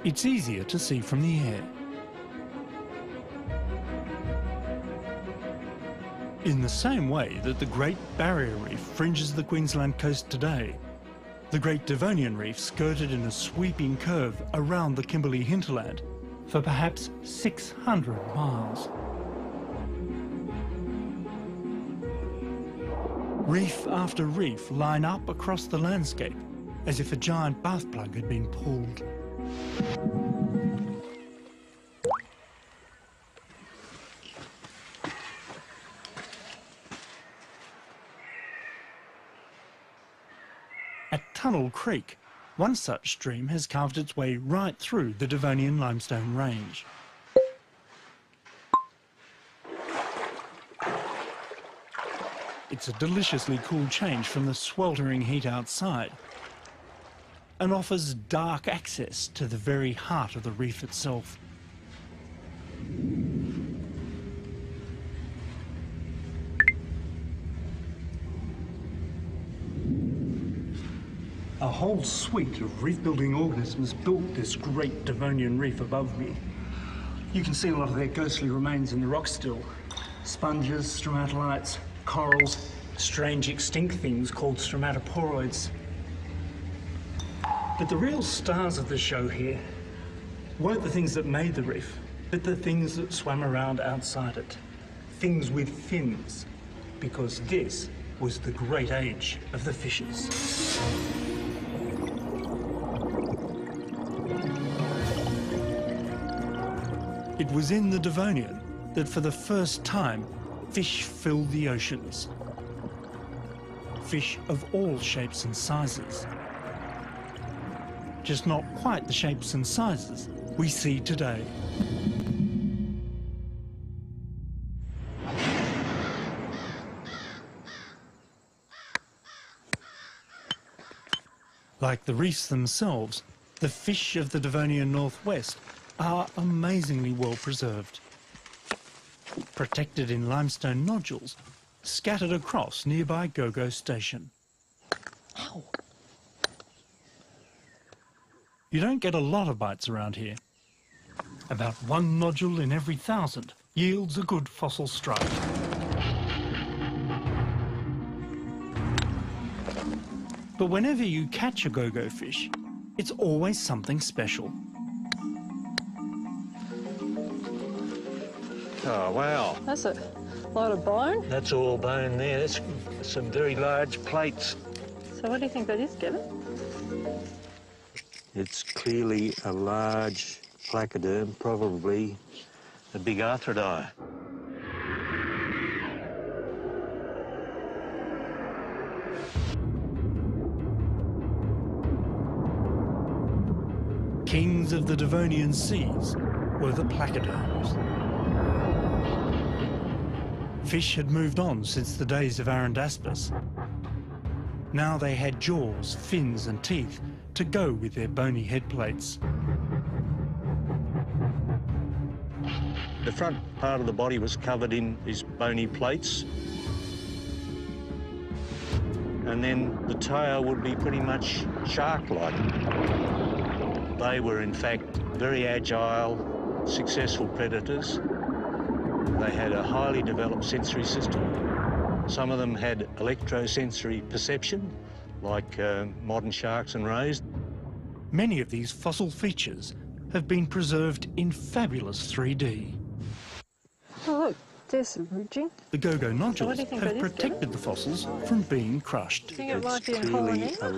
It's easier to see from the air. In the same way that the Great Barrier Reef fringes the Queensland coast today, the Great Devonian Reef skirted in a sweeping curve around the Kimberley hinterland for perhaps 600 miles. Reef after reef line up across the landscape as if a giant bath plug had been pulled. At Tunnel Creek, one such stream has carved its way right through the Devonian limestone range. It's a deliciously cool change from the sweltering heat outside and offers dark access to the very heart of the reef itself. A whole suite of reef-building organisms built this great Devonian reef above me. You can see a lot of their ghostly remains in the rock still. Sponges, stromatolites, corals, strange extinct things called stromatoporoids. But the real stars of the show here weren't the things that made the reef, but the things that swam around outside it. Things with fins, because this was the great age of the fishes. It was in the Devonian that for the first time fish filled the oceans. Fish of all shapes and sizes. Just not quite the shapes and sizes we see today. Like the reefs themselves, the fish of the Devonian Northwest are amazingly well preserved. Protected in limestone nodules, scattered across nearby Gogo Station. Ow. You don't get a lot of bites around here. About one nodule in every 1,000 yields a good fossil strike. But whenever you catch a Gogo fish, it's always something special. Oh, wow. That's a lot of bone. That's all bone there. That's some very large plates. So what do you think that is, Kevin? It's clearly a large placoderm, probably a big arthrodire. Kings of the Devonian seas were the placoderms. Fish had moved on since the days of Arundaspis. Now they had jaws, fins and teeth to go with their bony head plates. The front part of the body was covered in these bony plates. And then the tail would be pretty much shark-like. They were, in fact, very agile, successful predators. They had a highly developed sensory system. Some of them had electrosensory perception, like modern sharks and rays. Many of these fossil features have been preserved in fabulous 3D. Oh, look, there's some ridging. The Gogo nodules So have protected the fossils from being crushed. Do you think it might be It's a clearly Polynesia?